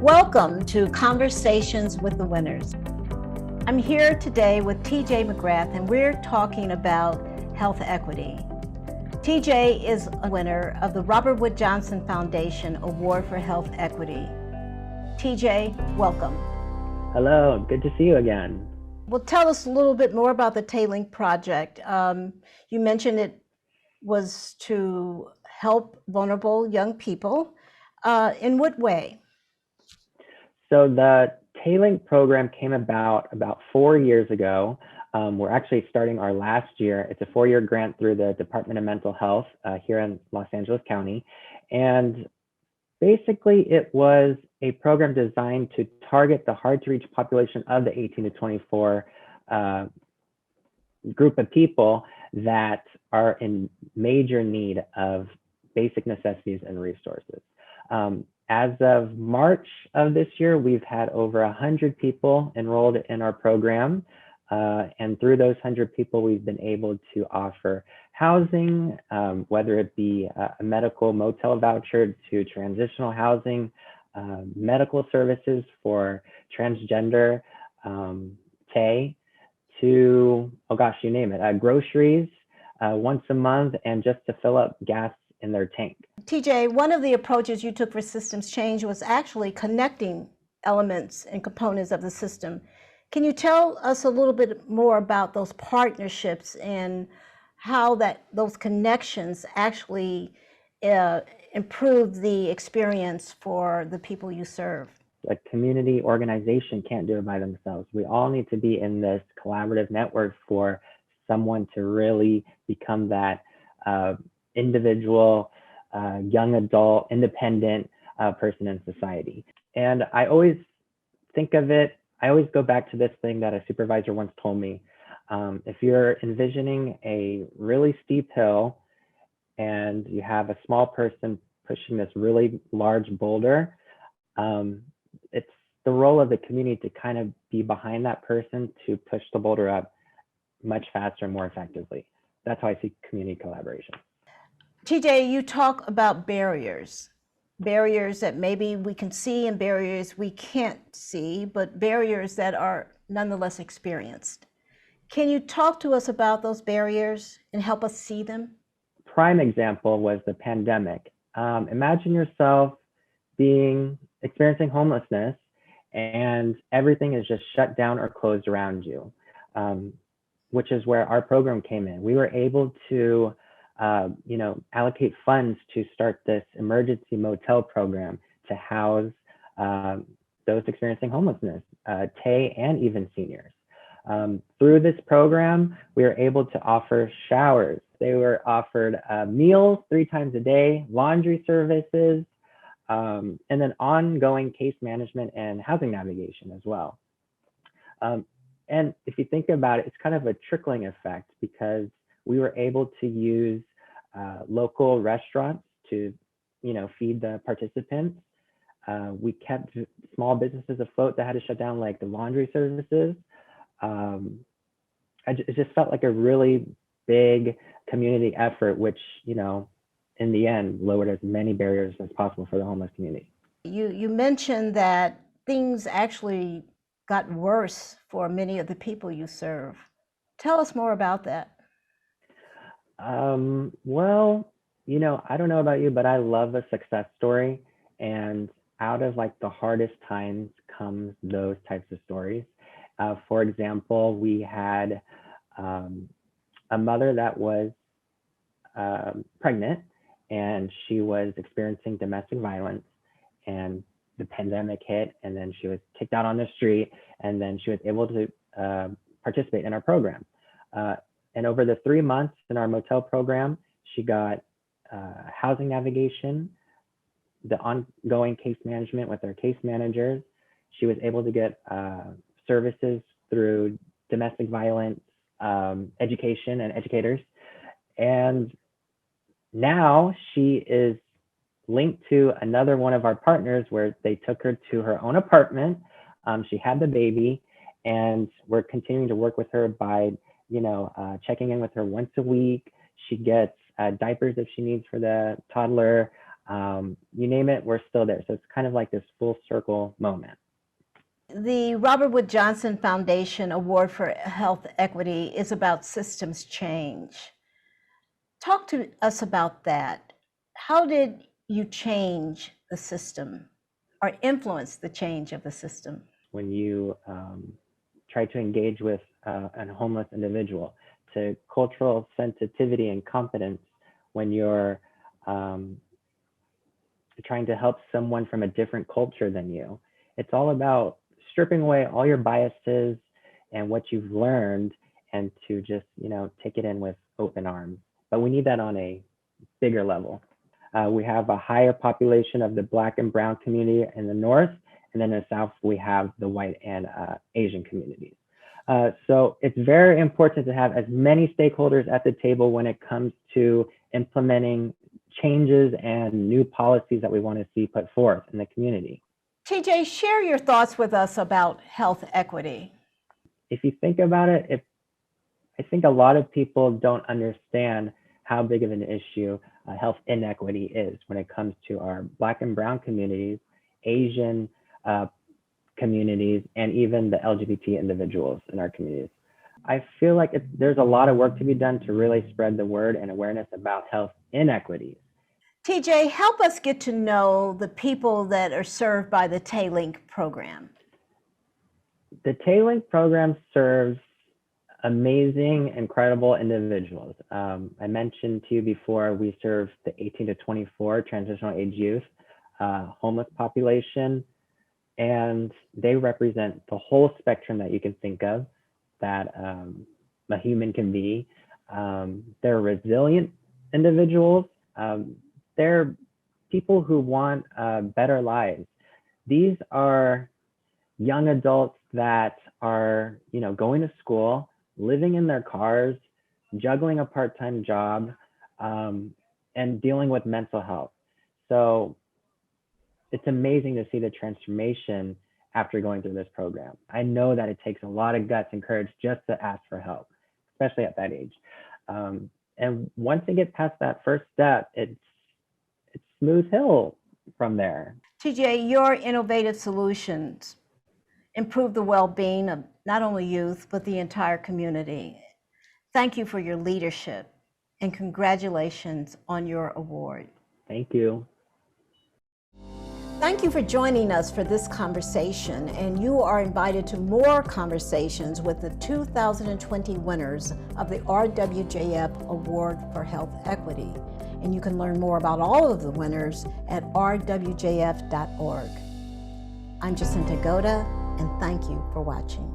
Welcome to Conversations with the Winners. I'm here today with Jay McGrath, and we're talking about health equity. TJ is a winner of the Robert Wood Johnson Foundation Award for Health Equity. TJ, welcome. Hello, good to see you again. Well, tell us a little bit more about the Tailing Project. You mentioned it was to help vulnerable young people. In what way? So the Tailing program came about 4 years ago. We're actually starting our last year. It's a 4-year grant through the Department of Mental Health here in Los Angeles County. And basically it was a program designed to target the hard to reach population of the 18 to 24 group of people that are in major need of basic necessities and resources. As of March of this year, we've had over 100 people enrolled in our program. And through those 100 people, we've been able to offer housing, whether it be a medical motel voucher to transitional housing, medical services for transgender, TAY, to, oh gosh, you name it, groceries once a month, and just to fill up gas in their tank. TJ, one of the approaches you took for systems change was actually connecting elements and components of the system. Can you tell us a little bit more about those partnerships and how those connections actually improve the experience for the people you serve? A community organization can't do it by themselves. We all need to be in this collaborative network for someone to really become that individual, young adult, independent person in society. And I always think of it, I always go back to this thing that a supervisor once told me. If you're envisioning a really steep hill and you have a small person pushing this really large boulder, it's the role of the community to kind of be behind that person to push the boulder up much faster and more effectively. That's how I see community collaboration. TJ, you talk about barriers that maybe we can see and barriers we can't see, but barriers that are nonetheless experienced. Can you talk to us about those barriers and help us see them? Prime example was the pandemic. Imagine yourself experiencing homelessness and everything is just shut down or closed around you, which is where our program came in. We were able to allocate funds to start this emergency motel program to house those experiencing homelessness, TAY and even seniors. Through this program, we were able to offer showers. They were offered meals 3 times a day, laundry services, and then ongoing case management and housing navigation as well. And if you think about it, it's kind of a trickling effect because we were able to use local restaurants to, feed the participants. We kept small businesses afloat that had to shut down, like the laundry services. It just felt like a really big community effort, which, in the end, lowered as many barriers as possible for the homeless community. You mentioned that things actually got worse for many of the people you serve. Tell us more about that. Well, I don't know about you, but I love a success story. And out of like the hardest times comes those types of stories. For example, we had a mother that was pregnant and she was experiencing domestic violence, and the pandemic hit, and then she was kicked out on the street, and then she was able to participate in our program. And over the 3 months in our motel program, she got housing navigation, the ongoing case management with our case managers. She was able to get services through domestic violence education and educators. And now she is linked to another one of our partners where they took her to her own apartment. She had the baby, and we're continuing to work with her by checking in with her once a week. She gets diapers if she needs for the toddler. You name it, we're still there. So it's kind of like this full circle moment. The Robert Wood Johnson Foundation Award for Health Equity is about systems change. Talk to us about that. How did you change the system or influence the change of the system? When you try to engage with a homeless individual, to cultural sensitivity and competence when you're trying to help someone from a different culture than you. It's all about stripping away all your biases and what you've learned, and to just, take it in with open arms. But we need that on a bigger level. We have a higher population of the Black and Brown community in the North, and then in the South, we have the white and Asian communities. So it's very important to have as many stakeholders at the table when it comes to implementing changes and new policies that we want to see put forth in the community. TJ, share your thoughts with us about health equity. If you think about it, I think a lot of people don't understand how big of an issue health inequity is when it comes to our Black and Brown communities, Asian communities, and even the LGBT individuals in our communities. I feel like there's a lot of work to be done to really spread the word and awareness about health inequities. TJ, help us get to know the people that are served by the T-Link program. The T-Link program serves amazing, incredible individuals. I mentioned to you before, we serve the 18 to 24 transitional age youth, homeless population, and they represent the whole spectrum that you can think of that a human can be. They're resilient individuals. They're people who want better lives. These are young adults that are, going to school, living in their cars, juggling a part-time job, and dealing with mental health. So it's amazing to see the transformation after going through this program. I know that it takes a lot of guts and courage just to ask for help, especially at that age. And once they get past that first step, it's smooth hill from there. TJ, your innovative solutions improve the well-being of not only youth, but the entire community. Thank you for your leadership, and congratulations on your award. Thank you. Thank you for joining us for this conversation, and you are invited to more conversations with the 2020 winners of the RWJF Award for Health Equity. And you can learn more about all of the winners at rwjf.org. I'm Jacinta Goda, and thank you for watching.